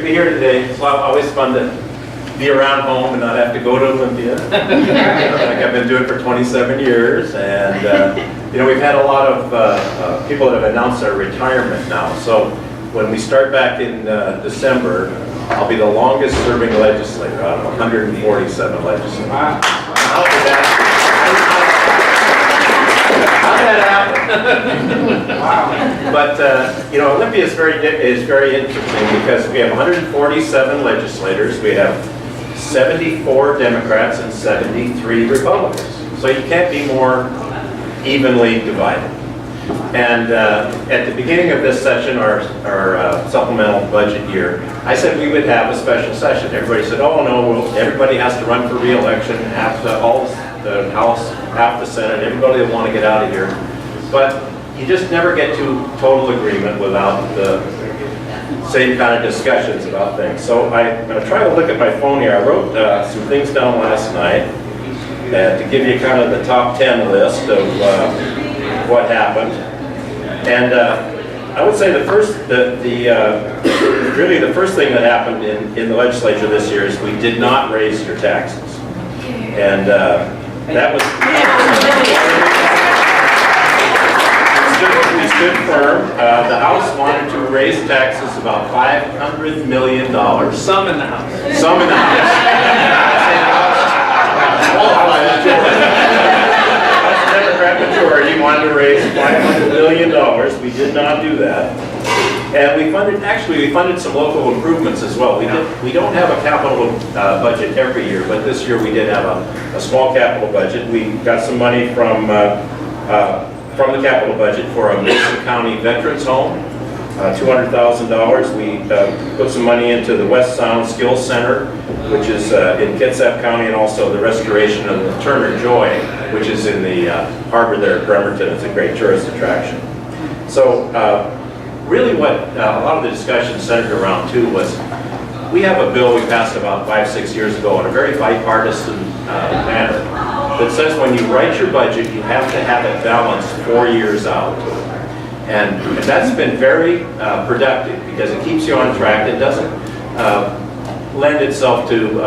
to be here today. It's always fun to be around home and not have to go to Olympia. Like I've been doing for 27 years. And, you know, we've had a lot of people that have announced their retirement now. So when we start back in December, I'll be the longest serving legislator out of 147 legislators. Wow. How did that happen? Wow. But, you know, Olympia is very interesting because we have 147 legislators. We have 74 Democrats and 73 Republicans. So you can't be more evenly divided. And at the beginning of this session, our supplemental budget year, I said we would have a special session. Everybody said, oh no, well, everybody has to run for re-election, half the House, half the Senate, everybody will want to get out of here. But you just never get to total agreement without the same kind of discussions about things. So I'm going to try to look at my phone here. I wrote some things down last night to give you kind of the top 10 list of what happened. And I would say the first, really the first thing that happened in the legislature this year is we did not raise your taxes. And that was, we stood firm. The House wanted to raise taxes about $500 million. Some in the House. Some in the House. Democrat majority wanted to raise $500 million. We did not do that. And we funded some local improvements as well. We don't have a capital budget every year, but this year we did have a small capital budget. We got some money from the capital budget for a Mason County Veterans Home, $200,000. We put some money into the West Sound Skills Center, which is in Kitsap County, and also the restoration of the Turner Joy, which is in the harbor there at Bremerton. It's a great tourist attraction. So really what a lot of the discussion centered around too was we have a bill we passed about 5-6 years ago in a very bipartisan manner that says when you write your budget, you have to have it balanced 4 years out. And that's been very productive because it keeps you on track. It doesn't lend itself to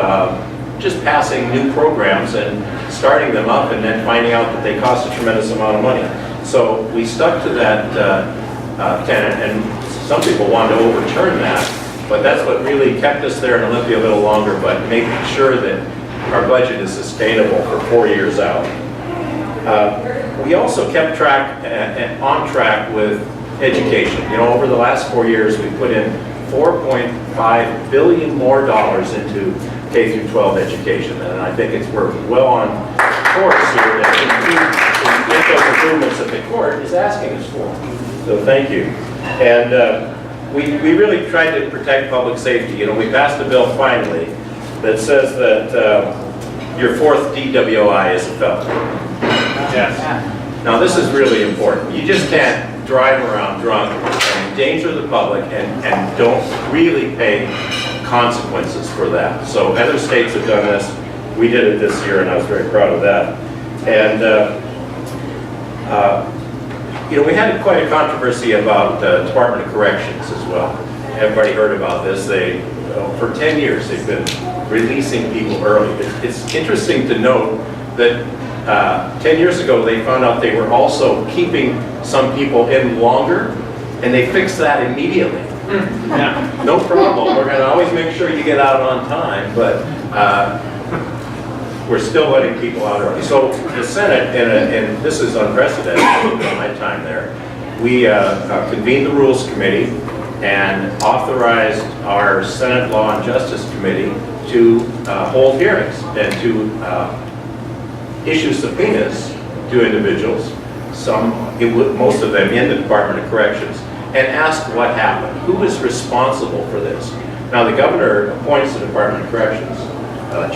just passing new programs and starting them up and then finding out that they cost a tremendous amount of money. So we stuck to that tenet, and some people wanted to overturn that, but that's what really kept us there in Olympia a little longer, but making sure that our budget is sustainable for 4 years out. We also kept on track with education. You know, over the last 4 years, we put in $4.5 billion more into K through 12 education, and I think we're well on course here to get those improvements that the court is asking us for. So thank you. And we really tried to protect public safety. You know, we passed a bill finally that says that your fourth DWI is a felony. Yes. Now this is really important. You just can't drive around drunk and endanger the public and don't really pay consequences for that. So other states have done this. We did it this year, and I was very proud of that. And you know, we had quite a controversy about the Department of Corrections as well. Everybody heard about this. For 10 years they've been releasing people early. It's interesting to note that 10 years ago they found out they were also keeping some people in longer, and they fixed that immediately. Yeah, no problem. We're going to always make sure you get out on time, but we're still letting people out early. So the Senate, and this is unprecedented in my time there, we convened the Rules Committee and authorized our Senate Law and Justice Committee to hold hearings and to issue subpoenas to individuals, most of them in the Department of Corrections, and ask what happened. Who is responsible for this? Now the governor appoints the Department of Corrections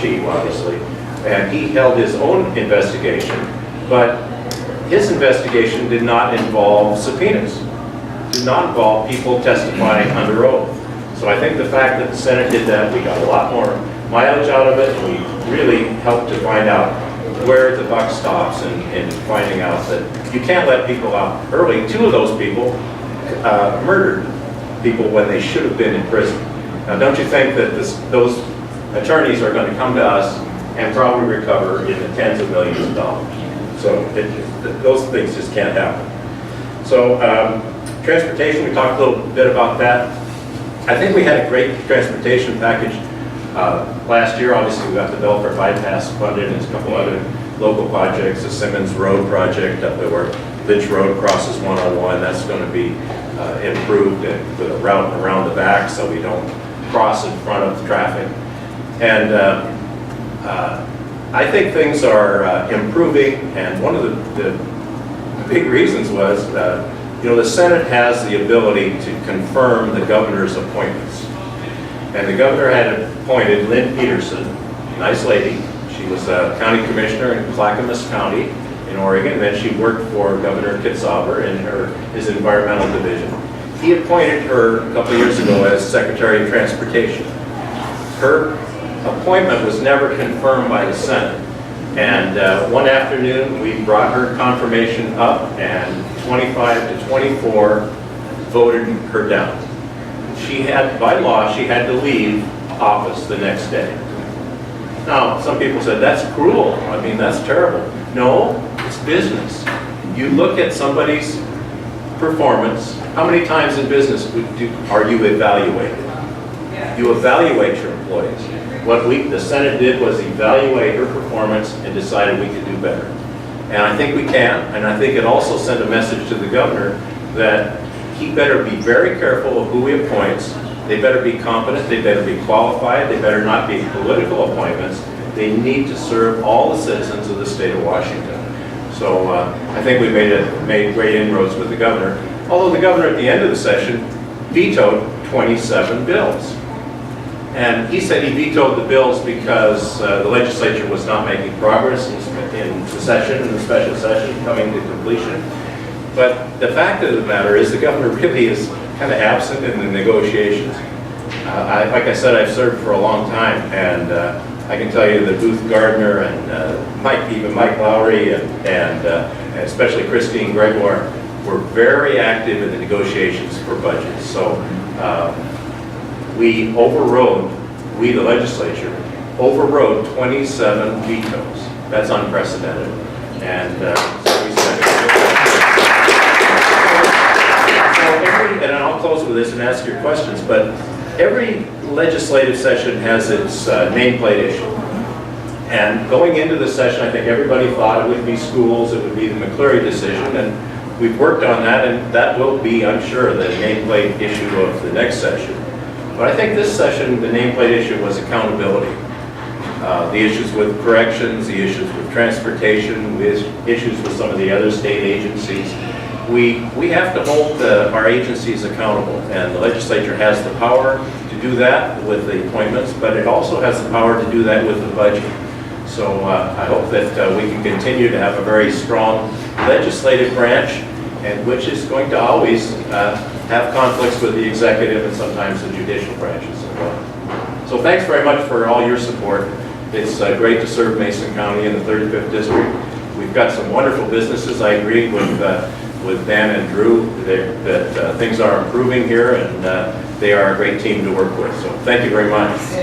chief, obviously, and he held his own investigation, but his investigation did not involve subpoenas, did not involve people testifying under oath. So I think the fact that the Senate did that, we got a lot more mileage out of it, and we really helped to find out where the buck stops and finding out that you can't let people out early. 2 of those people murdered people when they should have been in prison. Now, don't you think that those attorneys are going to come to us and probably recover in the tens of millions of dollars? So those things just can't happen. So transportation, we talked a little bit about that. I think we had a great transportation package last year. Obviously, we got the Belfort bypass funded and a couple other local projects, the Simmons Road project up there where Lynch Road crosses 101. That's going to be improved with a route around the back so we don't cross in front of the traffic. And I think things are improving, and one of the big reasons was the Senate has the ability to confirm the governor's appointments. And the governor had appointed Lynn Peterson, nice lady. She was a county commissioner in Clackamas County in Oregon, and then she worked for Governor Kitzhaber in his environmental division. He appointed her a couple of years ago as Secretary of Transportation. Her appointment was never confirmed by the Senate. And one afternoon, we brought her confirmation up, and 25 to 24 voted her down. She had, by law, she had to leave office the next day. Now, some people said, that's cruel. I mean, that's terrible. No, it's business. You look at somebody's performance. How many times in business are you evaluated? You evaluate your employees. What the Senate did was evaluate her performance and decided we could do better. And I think we can, and I think it also sent a message to the governor that he better be very careful of who he appoints. They better be competent, they better be qualified, they better not be political appointments. They need to serve all the citizens of the state of Washington. So I think we made great inroads with the governor, although the governor at the end of the session vetoed 27 bills. And he said he vetoed the bills because the legislature was not making progress in the session, in the special session, coming to completion. But the fact of the matter is the governor really is kind of absent in the negotiations. Like I said, I've served for a long time, and I can tell you that Booth Gardner and even Mike Lowry and especially Christine Gregoire were very active in the negotiations for budgets. So we the legislature, overrode 27 vetoes. That's unprecedented. And so we said, and I'll close with this and ask your questions, but every legislative session has its nameplate issue. And going into the session, I think everybody thought it would be schools, it would be the McCleary decision, and we've worked on that, and that will be, I'm sure, the nameplate issue of the next session. But I think this session, the nameplate issue was accountability. The issues with corrections, the issues with transportation, the issues with some of the other state agencies. We have to hold our agencies accountable, and the legislature has the power to do that with the appointments, but it also has the power to do that with the budget. So I hope that we can continue to have a very strong legislative branch, and which is going to always have conflicts with the executive and sometimes the judicial branches as well. So thanks very much for all your support. It's great to serve Mason County in the 35th District. We've got some wonderful businesses. I agree with Dan and Drew that things are improving here, and they are a great team to work with. So thank you very much.